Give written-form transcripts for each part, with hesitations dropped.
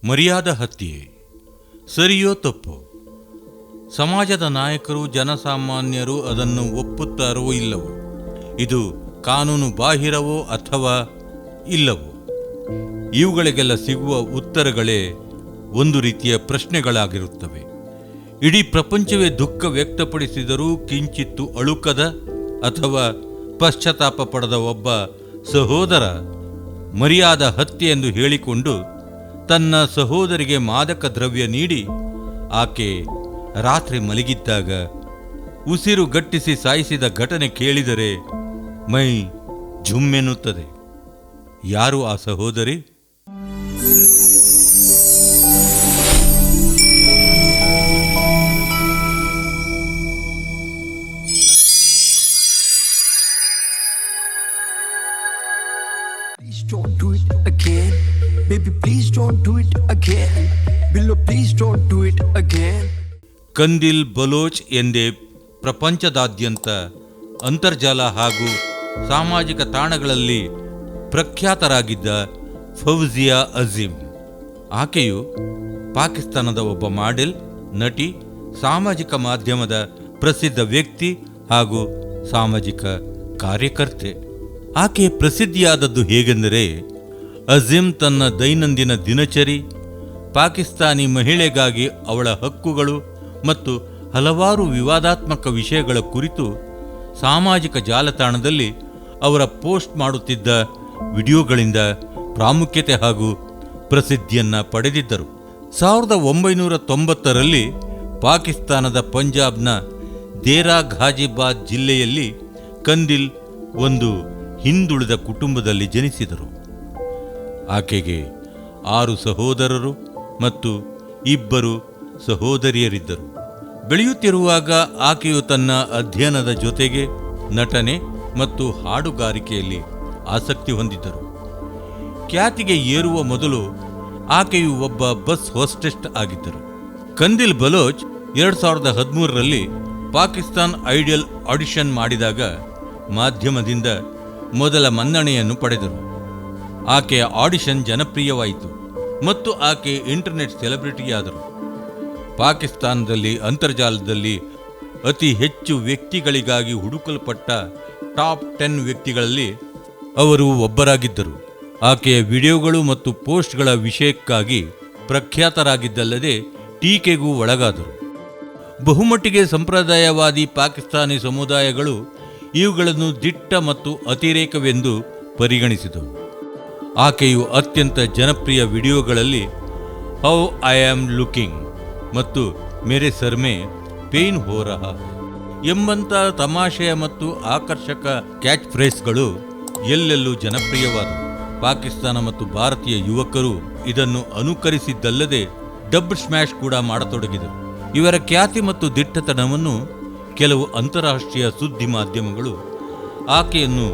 ಮರ್ಯಾದ ಹತ್ಯೆ ಸರಿಯೋ ತಪ್ಪೋ? ಸಮಾಜದ ನಾಯಕರು ಜನಸಾಮಾನ್ಯರು ಅದನ್ನು ಒಪ್ಪುತ್ತಾರೋ ಇಲ್ಲವೋ? ಇದು ಕಾನೂನು ಬಾಹಿರವೋ ಅಥವಾ ಇಲ್ಲವೋ? ಇವುಗಳಿಗೆಲ್ಲ ಸಿಗುವ ಉತ್ತರಗಳೇ ಒಂದು ರೀತಿಯ ಪ್ರಶ್ನೆಗಳಾಗಿರುತ್ತವೆ. ಇಡೀ ಪ್ರಪಂಚವೇ ದುಃಖ ವ್ಯಕ್ತಪಡಿಸಿದರೂ ಕಿಂಚಿತ್ತು ಅಳುಕದ ಅಥವಾ ಪಶ್ಚಾತ್ತಾಪ ಪಡೆದ ಒಬ್ಬ ಸಹೋದರ ಮರ್ಯಾದ ಹತ್ಯೆ ಎಂದು ಹೇಳಿಕೊಂಡು ತನ್ನ ಸಹೋದರಿಗೆ ಮಾದಕ ದ್ರವ್ಯ ನೀಡಿ ಆಕೆ ರಾತ್ರಿ ಮಲಗಿದ್ದಾಗ ಉಸಿರು ಗಟ್ಟಿಸಿ ಸಾಯಿಸಿದ ಘಟನೆ ಕೇಳಿದರೆ ಮೈ ಝುಮ್ಮೆನ್ನುತ್ತದೆ. ಯಾರು ಆ ಸಹೋದರಿ? Please don't do it again. Baby, please don't do it again. Billo, please don't do it again. ಕಂದಿಲ್ Baloch ಎಂದೇ ಪ್ರಪಂಚದಾದ್ಯಂತ ಅಂತರ್ಜಾಲ ಹಾಗೂ ಸಾಮಾಜಿಕ ತಾಣಗಳಲ್ಲಿ ಪ್ರಖ್ಯಾತರಾಗಿದ್ದ ಫೌಜಿಯಾ ಅಜೀಮ್. ಆಕೆಯು ಪಾಕಿಸ್ತಾನದ ಒಬ್ಬ ಮಾಡೆಲ್, ನಟಿ, ಸಾಮಾಜಿಕ ಮಾಧ್ಯಮದ ಪ್ರಸಿದ್ಧ ವ್ಯಕ್ತಿ ಹಾಗೂ ಸಾಮಾಜಿಕ ಕಾರ್ಯಕರ್ತೆ. ಆಕೆ ಪ್ರಸಿದ್ಧಿಯಾದದ್ದು ಹೇಗೆಂದರೆ, ಅಜೀಮ್ ತನ್ನ ದೈನಂದಿನ ದಿನಚರಿ, ಪಾಕಿಸ್ತಾನಿ ಮಹಿಳೆಗಾಗಿ ಅವಳ ಹಕ್ಕುಗಳು ಮತ್ತು ಹಲವಾರು ವಿವಾದಾತ್ಮಕ ವಿಷಯಗಳ ಕುರಿತು ಸಾಮಾಜಿಕ ಜಾಲತಾಣದಲ್ಲಿ ಅವರ ಪೋಸ್ಟ್ ಮಾಡುತ್ತಿದ್ದ ವಿಡಿಯೋಗಳಿಂದ ಪ್ರಾಮುಖ್ಯತೆ ಹಾಗೂ ಪ್ರಸಿದ್ಧಿಯನ್ನು ಪಡೆದಿದ್ದರು. 1990ರಲ್ಲಿ ಪಾಕಿಸ್ತಾನದ ಪಂಜಾಬ್ನ ದೇರಾ ಘಾಜಿಬಾದ್ ಜಿಲ್ಲೆಯಲ್ಲಿ ಕಂದಿಲ್ ಒಂದು ಹಿಂದುಳಿದ ಕುಟುಂಬದಲ್ಲಿ ಜನಿಸಿದರು. ಆಕೆಗೆ 6 ಸಹೋದರರು ಮತ್ತು 2 ಸಹೋದರಿಯರಿದ್ದರು. ಬೆಳೆಯುತ್ತಿರುವಾಗ ಆಕೆಯು ತನ್ನ ಅಧ್ಯಯನದ ಜೊತೆಗೆ ನಟನೆ ಮತ್ತು ಹಾಡುಗಾರಿಕೆಯಲ್ಲಿ ಆಸಕ್ತಿ ಹೊಂದಿದ್ದರು. ಖ್ಯಾತಿಗೆ ಏರುವ ಮೊದಲು ಆಕೆಯು ಒಬ್ಬ ಬಸ್ ಹೋಸ್ಟೆಸ್ ಆಗಿದ್ದರು. ಕಂದಿಲ್ ಬಲೋಚ್ 2013ರಲ್ಲಿ ಪಾಕಿಸ್ತಾನ್ ಐಡಲ್ ಆಡಿಷನ್ ಮಾಡಿದಾಗ ಮಾಧ್ಯಮದಿಂದ ಮೊದಲ ಮನ್ನಣೆಯನ್ನು ಪಡೆದರು. ಆಕೆಯ ಆಡಿಷನ್ ಜನಪ್ರಿಯವಾಯಿತು ಮತ್ತು ಆಕೆ ಇಂಟರ್ನೆಟ್ ಸೆಲೆಬ್ರಿಟಿಯಾದರು. ಪಾಕಿಸ್ತಾನದಲ್ಲಿ ಅಂತರ್ಜಾಲದಲ್ಲಿ ಅತಿ ಹೆಚ್ಚು ವ್ಯಕ್ತಿಗಳಿಗಾಗಿ ಹುಡುಕಲ್ಪಟ್ಟ ಟಾಪ್ 10 ವ್ಯಕ್ತಿಗಳಲ್ಲಿ ಅವರು ಒಬ್ಬರಾಗಿದ್ದರು. ಆಕೆಯ ವಿಡಿಯೋಗಳು ಮತ್ತು ಪೋಸ್ಟ್ಗಳ ವಿಷಯಕ್ಕಾಗಿ ಪ್ರಖ್ಯಾತರಾಗಿದ್ದಲ್ಲದೆ ಟೀಕೆಗೂ ಒಳಗಾದರು. ಬಹುಮಟ್ಟಿಗೆ ಸಂಪ್ರದಾಯವಾದಿ ಪಾಕಿಸ್ತಾನಿ ಸಮುದಾಯಗಳು ಇವುಗಳನ್ನು ದಿಟ್ಟ ಮತ್ತು ಅತಿರೇಕವೆಂದು ಪರಿಗಣಿಸಿದವು. ಆಕೆಯು ಅತ್ಯಂತ ಜನಪ್ರಿಯ ವಿಡಿಯೋಗಳಲ್ಲಿ ಹೌ ಐ ಆಮ್ ಲುಕಿಂಗ್ ಮತ್ತು ಮೇರೆ ಸರ್ ಮೇ ಪೇನ್ ಹೋ ರಹಾ ಎಂಬಂಥ ತಮಾಷೆಯ ಮತ್ತು ಆಕರ್ಷಕ ಕ್ಯಾಚ್ ಫ್ರೇಸ್ಗಳು ಎಲ್ಲೆಲ್ಲೂ ಜನಪ್ರಿಯವಾದವು. ಪಾಕಿಸ್ತಾನ ಮತ್ತು ಭಾರತೀಯ ಯುವಕರು ಇದನ್ನು ಅನುಕರಿಸಿದ್ದಲ್ಲದೆ ಡಬ್ ಸ್ಮ್ಯಾಶ್ ಕೂಡ ಮಾಡತೊಡಗಿದರು. ಇವರ ಖ್ಯಾತಿ ಮತ್ತು ದಿಟ್ಟತನವನ್ನು ಕೆಲವು ಅಂತಾರಾಷ್ಟ್ರೀಯ ಸುದ್ದಿ ಮಾಧ್ಯಮಗಳು ಆಕೆಯನ್ನು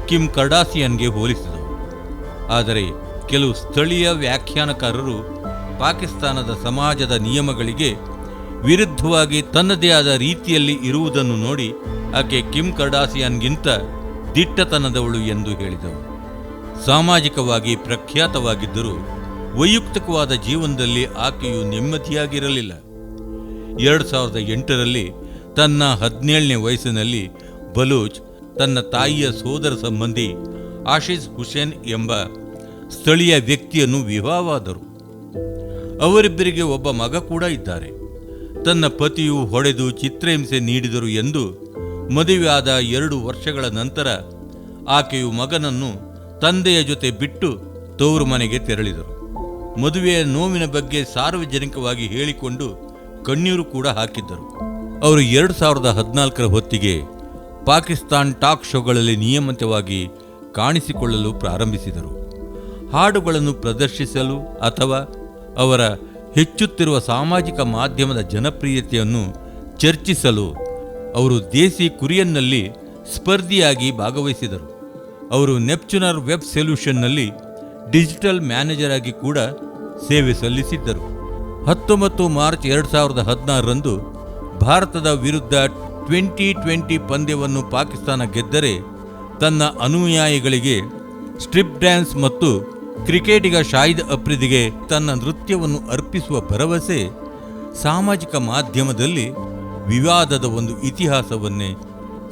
ಕಿಮ್ ಕರ್ಡಾಸಿಯನ್ಗೆ ಹೋಲಿಸಿದವು. ಆದರೆ ಕೆಲವು ಸ್ಥಳೀಯ ವ್ಯಾಖ್ಯಾನಕಾರರು ಪಾಕಿಸ್ತಾನದ ಸಮಾಜದ ನಿಯಮಗಳಿಗೆ ವಿರುದ್ಧವಾಗಿ ತನ್ನದೇ ಆದ ರೀತಿಯಲ್ಲಿ ಇರುವುದನ್ನು ನೋಡಿ ಆಕೆ ಕಿಮ್ ಕರ್ಡಾಸಿಯನ್ಗಿಂತ ದಿಟ್ಟತನದವಳು ಎಂದು ಹೇಳಿದವು. ಸಾಮಾಜಿಕವಾಗಿ ಪ್ರಖ್ಯಾತವಾಗಿದ್ದರೂ ವೈಯಕ್ತಿಕವಾದ ಜೀವನದಲ್ಲಿ ಆಕೆಯು ನೆಮ್ಮದಿಯಾಗಿರಲಿಲ್ಲ. 2008ರಲ್ಲಿ ತನ್ನ 17ನೇ ವಯಸ್ಸಿನಲ್ಲಿ ಬಲೂಚ್ ತನ್ನ ತಾಯಿಯ ಸೋದರ ಸಂಬಂಧಿ ಆಶೀಸ್ ಹುಸೇನ್ ಎಂಬ ಸ್ಥಳೀಯ ವ್ಯಕ್ತಿಯನ್ನು ವಿವಾಹವಾದರು. ಅವರಿಬ್ಬರಿಗೆ ಒಬ್ಬ ಮಗ ಕೂಡ ಇದ್ದಾರೆ. ತನ್ನ ಪತಿಯು ಹೊಡೆದು ಚಿತ್ರಹಿಂಸೆ ನೀಡಿದರು ಎಂದು ಮದುವೆಯಾದ 2 ವರ್ಷಗಳ ನಂತರ ಆಕೆಯು ಮಗನನ್ನು ತಂದೆಯ ಜೊತೆ ಬಿಟ್ಟು ತವರು ಮನೆಗೆ ತೆರಳಿದರು. ಮದುವೆಯ ನೋವಿನ ಬಗ್ಗೆ ಸಾರ್ವಜನಿಕವಾಗಿ ಹೇಳಿಕೊಂಡು ಕಣ್ಣೀರು ಕೂಡ ಹಾಕಿದ್ದರು. ಅವರು 2014ರ ಹೊತ್ತಿಗೆ ಪಾಕಿಸ್ತಾನ್ ಟಾಕ್ ಶೋಗಳಲ್ಲಿ ನಿಯಮಿತವಾಗಿ ಕಾಣಿಸಿಕೊಳ್ಳಲು ಪ್ರಾರಂಭಿಸಿದರು. ಹಾಡುಗಳನ್ನು ಪ್ರದರ್ಶಿಸಲು ಅಥವಾ ಅವರ ಹೆಚ್ಚುತ್ತಿರುವ ಸಾಮಾಜಿಕ ಮಾಧ್ಯಮದ ಜನಪ್ರಿಯತೆಯನ್ನು ಚರ್ಚಿಸಲು ಅವರು ದೇಸಿ ಕುರಿಯನ್ನಲ್ಲಿ ಸ್ಪರ್ಧಿಯಾಗಿ ಭಾಗವಹಿಸಿದರು. ಅವರು ನೆಪ್ಚೂನರ್ ವೆಬ್ ಸೊಲ್ಯೂಷನ್ನಲ್ಲಿ ಡಿಜಿಟಲ್ ಮ್ಯಾನೇಜರ್ ಆಗಿ ಕೂಡ ಸೇವೆ ಸಲ್ಲಿಸಿದ್ದರು. 19 ಮಾರ್ಚ್ 2016ರಂದು ಭಾರತದ ವಿರುದ್ಧ T20 ಪಂದ್ಯವನ್ನು ಪಾಕಿಸ್ತಾನ ಗೆದ್ದರೆ ತನ್ನ ಅನುಯಾಯಿಗಳಿಗೆ ಸ್ಟ್ರಿಪ್ ಡ್ಯಾನ್ಸ್ ಮತ್ತು ಕ್ರಿಕೆಟಿಗ ಶಾಹಿದ್ ಅಫ್ರಿದಿಗೆ ತನ್ನ ನೃತ್ಯವನ್ನು ಅರ್ಪಿಸುವ ಭರವಸೆ ಸಾಮಾಜಿಕ ಮಾಧ್ಯಮದಲ್ಲಿ ವಿವಾದದ ಒಂದು ಇತಿಹಾಸವನ್ನೇ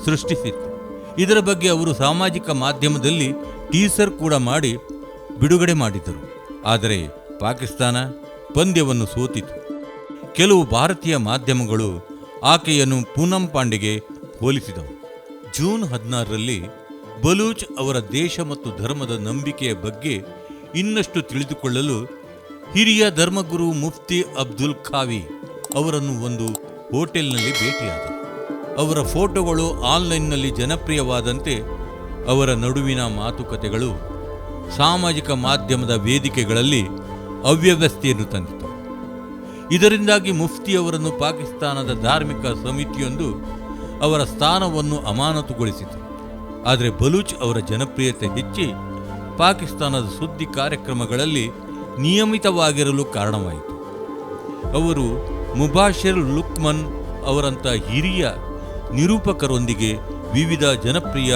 ಸೃಷ್ಟಿಸಿತ್ತು. ಇದರ ಬಗ್ಗೆ ಅವರು ಸಾಮಾಜಿಕ ಮಾಧ್ಯಮದಲ್ಲಿ ಟೀಸರ್ ಕೂಡ ಮಾಡಿ ಬಿಡುಗಡೆ ಮಾಡಿದರು. ಆದರೆ ಪಾಕಿಸ್ತಾನ ಪಂದ್ಯವನ್ನು ಸೋತಿತು. ಕೆಲವು ಭಾರತೀಯ ಮಾಧ್ಯಮಗಳು ಆಕೆಯನ್ನು ಪೂನಂ ಪಾಂಡೆಗೆ ಹೋಲಿಸಿದವು. ಜೂನ್ 16ರಲ್ಲಿ ಬಲೂಚ್ ಅವರ ದೇಶ ಮತ್ತು ಧರ್ಮದ ನಂಬಿಕೆಯ ಬಗ್ಗೆ ಇನ್ನಷ್ಟು ತಿಳಿದುಕೊಳ್ಳಲು ಹಿರಿಯ ಧರ್ಮಗುರು ಮುಫ್ತಿ ಅಬ್ದುಲ್ ಖಾವಿ ಅವರನ್ನು ಒಂದು ಹೋಟೆಲ್ನಲ್ಲಿ ಭೇಟಿಯಾದರು. ಅವರ ಫೋಟೋಗಳು ಆನ್ಲೈನ್ನಲ್ಲಿ ಜನಪ್ರಿಯವಾದಂತೆ ಅವರ ನಡುವಿನ ಮಾತುಕತೆಗಳು ಸಾಮಾಜಿಕ ಮಾಧ್ಯಮದ ವೇದಿಕೆಗಳಲ್ಲಿ ಅವ್ಯವಸ್ಥೆಯನ್ನು ತಂದಿತು. ಇದರಿಂದಾಗಿ ಮುಫ್ತಿ ಅವರನ್ನು ಪಾಕಿಸ್ತಾನದ ಧಾರ್ಮಿಕ ಸಮಿತಿಯೊಂದು ಅವರ ಸ್ಥಾನವನ್ನು ಅಮಾನತುಗೊಳಿಸಿತು. ಆದರೆ ಬಲೂಚ್ ಅವರ ಜನಪ್ರಿಯತೆ ಹೆಚ್ಚಿ ಪಾಕಿಸ್ತಾನದ ಸುದ್ದಿ ಕಾರ್ಯಕ್ರಮಗಳಲ್ಲಿ ನಿಯಮಿತವಾಗಿರಲು ಕಾರಣವಾಯಿತು. ಅವರು ಮುಬಾಶಿರ್ ಲುಕ್ಮನ್ ಅವರಂಥ ಹಿರಿಯ ನಿರೂಪಕರೊಂದಿಗೆ ವಿವಿಧ ಜನಪ್ರಿಯ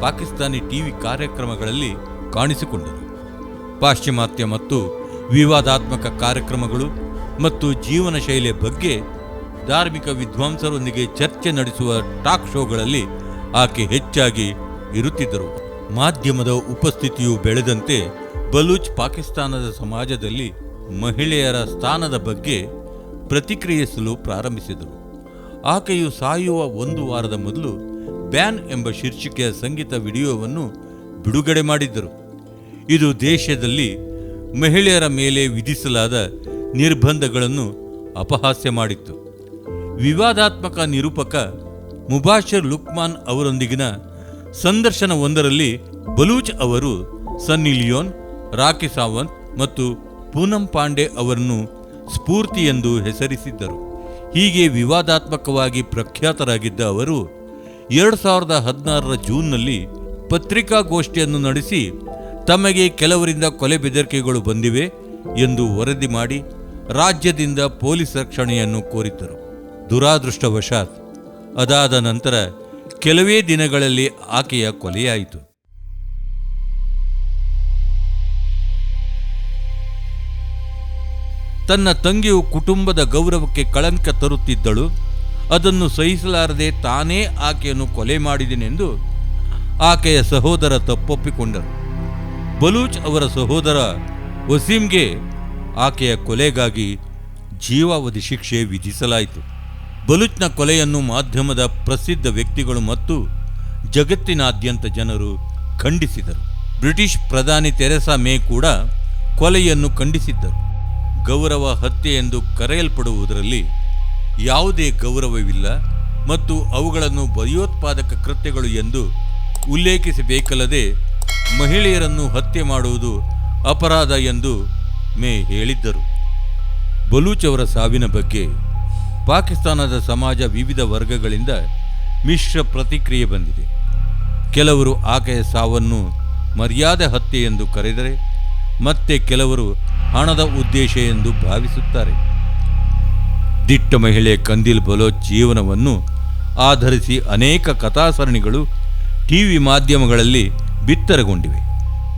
ಪಾಕಿಸ್ತಾನಿ ಟಿವಿ ಕಾರ್ಯಕ್ರಮಗಳಲ್ಲಿ ಕಾಣಿಸಿಕೊಂಡರು. ಪಾಶ್ಚಿಮಾತ್ಯ ಮತ್ತು ವಿವಾದಾತ್ಮಕ ಕಾರ್ಯಕ್ರಮಗಳು ಮತ್ತು ಜೀವನ ಶೈಲಿಯ ಬಗ್ಗೆ ಧಾರ್ಮಿಕ ವಿದ್ವಾಂಸರೊಂದಿಗೆ ಚರ್ಚೆ ನಡೆಸುವ ಟಾಕ್ ಶೋಗಳಲ್ಲಿ ಆಕೆ ಹೆಚ್ಚಾಗಿ ಇರುತ್ತಿದ್ದರು. ಮಾಧ್ಯಮದ ಉಪಸ್ಥಿತಿಯು ಬೆಳೆದಂತೆ ಬಲೂಚ್ ಪಾಕಿಸ್ತಾನದ ಸಮಾಜದಲ್ಲಿ ಮಹಿಳೆಯರ ಸ್ಥಾನದ ಬಗ್ಗೆ ಪ್ರತಿಕ್ರಿಯಿಸಲು ಪ್ರಾರಂಭಿಸಿದರು. ಆಕೆಯು ಸಾಯುವ ಒಂದು ವಾರದ ಮೊದಲು ಬ್ಯಾನ್ ಎಂಬ ಶೀರ್ಷಿಕೆಯ ಸಂಗೀತ ವಿಡಿಯೋವನ್ನು ಬಿಡುಗಡೆ ಮಾಡಿದ್ದರು. ಇದು ದೇಶದಲ್ಲಿ ಮಹಿಳೆಯರ ಮೇಲೆ ವಿಧಿಸಲಾದ ನಿರ್ಬಂಧಗಳನ್ನು ಅಪಹಾಸ್ಯ ಮಾಡಿತ್ತು. ವಿವಾದಾತ್ಮಕ ನಿರೂಪಕ ಮುಬಾಶಿರ್ ಲುಕ್ಮಾನ್ ಅವರೊಂದಿಗಿನ ಸಂದರ್ಶನವೊಂದರಲ್ಲಿ ಬಲೂಚ್ ಅವರು ಸನ್ನಿ ಲಿಯೋನ್, ರಾಖಿ ಸಾವಂತ್ ಮತ್ತು ಪೂನಂ ಪಾಂಡೆ ಅವರನ್ನು ಸ್ಫೂರ್ತಿ ಎಂದು ಹೆಸರಿಸಿದ್ದರು. ಹೀಗೆ ವಿವಾದಾತ್ಮಕವಾಗಿ ಪ್ರಖ್ಯಾತರಾಗಿದ್ದ ಅವರು 2016ರ ಜೂನ್ನಲ್ಲಿ ಪತ್ರಿಕಾಗೋಷ್ಠಿಯನ್ನು ನಡೆಸಿ ತಮಗೆ ಕೆಲವರಿಂದ ಕೊಲೆ ಬೆದರಿಕೆಗಳು ಬಂದಿವೆ ಎಂದು ವರದಿ ಮಾಡಿ ರಾಜ್ಯದಿಂದ ಪೊಲೀಸ್ ರಕ್ಷಣೆಯನ್ನು ಕೋರಿದ್ದರು. ದುರಾದೃಷ್ಟವಶಾತ್ ಅದಾದ ನಂತರ ಕೆಲವೇ ದಿನಗಳಲ್ಲಿ ಆಕೆಯ ಕೊಲೆಯಾಯಿತು. ತನ್ನ ತಂಗಿಯು ಕುಟುಂಬದ ಗೌರವಕ್ಕೆ ಕಳಂಕ ತರುತ್ತಿದ್ದಳು. ಅದನ್ನು ಸಹಿಸಲಾರದೆ ತಾನೇ ಆಕೆಯನ್ನು ಕೊಲೆ ಮಾಡಿದೆನೆಂದು ಆಕೆಯ ಸಹೋದರ ತಪ್ಪೊಪ್ಪಿಕೊಂಡರು. ಬಲೂಚ್ ಅವರ ಸಹೋದರ ವಸೀಂಗೆ ಆಕೆಯ ಕೊಲೆಗಾಗಿ ಜೀವಾವಧಿ ಶಿಕ್ಷೆ ವಿಧಿಸಲಾಯಿತು. ಬಲೂಚ್ನ ಕೊಲೆಯನ್ನು ಮಾಧ್ಯಮದ ಪ್ರಸಿದ್ಧ ವ್ಯಕ್ತಿಗಳು ಮತ್ತು ಜಗತ್ತಿನಾದ್ಯಂತ ಜನರು ಖಂಡಿಸಿದರು. ಬ್ರಿಟಿಷ್ ಪ್ರಧಾನಿ ತೆರೆಸಾ ಮೇ ಕೂಡ ಕೊಲೆಯನ್ನು ಖಂಡಿಸಿದ್ದರು. ಗೌರವ ಹತ್ಯೆ ಎಂದು ಕರೆಯಲ್ಪಡುವುದರಲ್ಲಿ ಯಾವುದೇ ಗೌರವವಿಲ್ಲ ಮತ್ತು ಅವುಗಳನ್ನು ಭಯೋತ್ಪಾದಕ ಕೃತ್ಯಗಳು ಎಂದು ಉಲ್ಲೇಖಿಸಬೇಕಲ್ಲದೆ ಮಹಿಳೆಯರನ್ನು ಹತ್ಯೆ ಮಾಡುವುದು ಅಪರಾಧ ಎಂದು ಮೇ ಹೇಳಿದ್ದರು. ಬಲೂಚ್ ಅವರ ಸಾವಿನ ಬಗ್ಗೆ ಪಾಕಿಸ್ತಾನದ ಸಮಾಜ ವಿವಿಧ ವರ್ಗಗಳಿಂದ ಮಿಶ್ರ ಪ್ರತಿಕ್ರಿಯೆ ಬಂದಿದೆ. ಕೆಲವರು ಆಕೆಯ ಸಾವನ್ನು ಮರ್ಯಾದೆ ಹತ್ಯೆ ಎಂದು ಕರೆದರೆ ಮತ್ತೆ ಕೆಲವರು ಹಣದ ಉದ್ದೇಶ ಎಂದು ಭಾವಿಸುತ್ತಾರೆ. ದಿಟ್ಟ ಮಹಿಳೆ ಕಂದಿಲ್ ಬಲೋಚ್ ಜೀವನವನ್ನು ಆಧರಿಸಿ ಅನೇಕ ಕಥಾಸರಣಿಗಳು ಟಿವಿ ಮಾಧ್ಯಮಗಳಲ್ಲಿ ಬಿತ್ತರಗೊಂಡಿವೆ.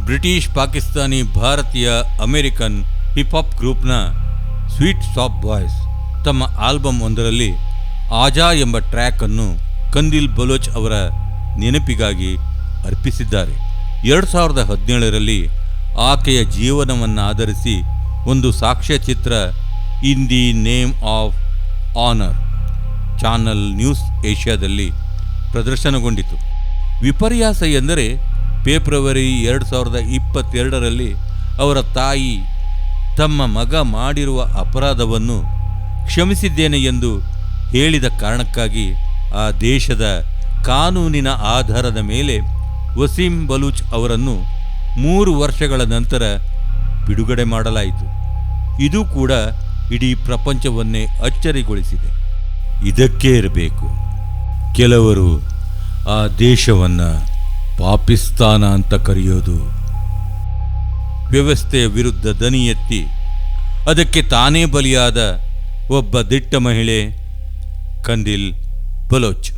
ಬ್ರಿಟಿಷ್, ಪಾಕಿಸ್ತಾನಿ, ಭಾರತೀಯ, ಅಮೆರಿಕನ್ ಹಿಪ್-ಹಾಪ್ ಗ್ರೂಪ್ನ ಸ್ವೀಟ್ ಶಾಪ್ ಬಾಯ್ಸ್ ತಮ್ಮ ಆಲ್ಬಮ್ ಒಂದರಲ್ಲಿ ಆಜಾ ಎಂಬ ಟ್ರ್ಯಾಕ್ ಅನ್ನು ಕಂದಿಲ್ ಬಲೋಚ್ ಅವರ ನೆನಪಿಗಾಗಿ ಅರ್ಪಿಸಿದ್ದಾರೆ. 2017ರಲ್ಲಿ ಆಕೆಯ ಜೀವನವನ್ನಾಧರಿಸಿ ಒಂದು ಸಾಕ್ಷ್ಯಚಿತ್ರ in the name of honour channel news ಏಷ್ಯಾದಲ್ಲಿ ಪ್ರದರ್ಶನಗೊಂಡಿತು. ವಿಪರ್ಯಾಸ ಎಂದರೆ ಫೆಬ್ರವರಿ 2022ರಲ್ಲಿ ಅವರ ತಾಯಿ ತಮ್ಮ ಮಗ ಮಾಡಿರುವ ಅಪರಾಧವನ್ನು ಕ್ಷಮಿಸಿದ್ದೇನೆ ಎಂದು ಹೇಳಿದ ಕಾರಣಕ್ಕಾಗಿ ಆ ದೇಶದ ಕಾನೂನಿನ ಆಧಾರದ ಮೇಲೆ ವಸೀಂ ಬಲೂಚ್ ಅವರನ್ನು 3 ವರ್ಷಗಳ ನಂತರ ಬಿಡುಗಡೆ ಮಾಡಲಾಯಿತು. ಇದು ಕೂಡ ಇಡೀ ಪ್ರಪಂಚವನ್ನೇ ಅಚ್ಚರಿಗೊಳಿಸಿದೆ. ಇದಕ್ಕೇ ಇರಬೇಕು ಕೆಲವರು ಆ ದೇಶವನ್ನು ಪಾಕಿಸ್ತಾನ ಅಂತ ಕರೆಯೋದು. ವ್ಯವಸ್ಥೆಯ ವಿರುದ್ಧ ದನಿ ಎತ್ತಿ ಅದಕ್ಕೆ ತಾನೇ ಬಲಿಯಾದ ಒಬ್ಬ ದಿಟ್ಟ ಮಹಿಳೆ ಕಂದಿಲ್ ಬಲೋಚ್.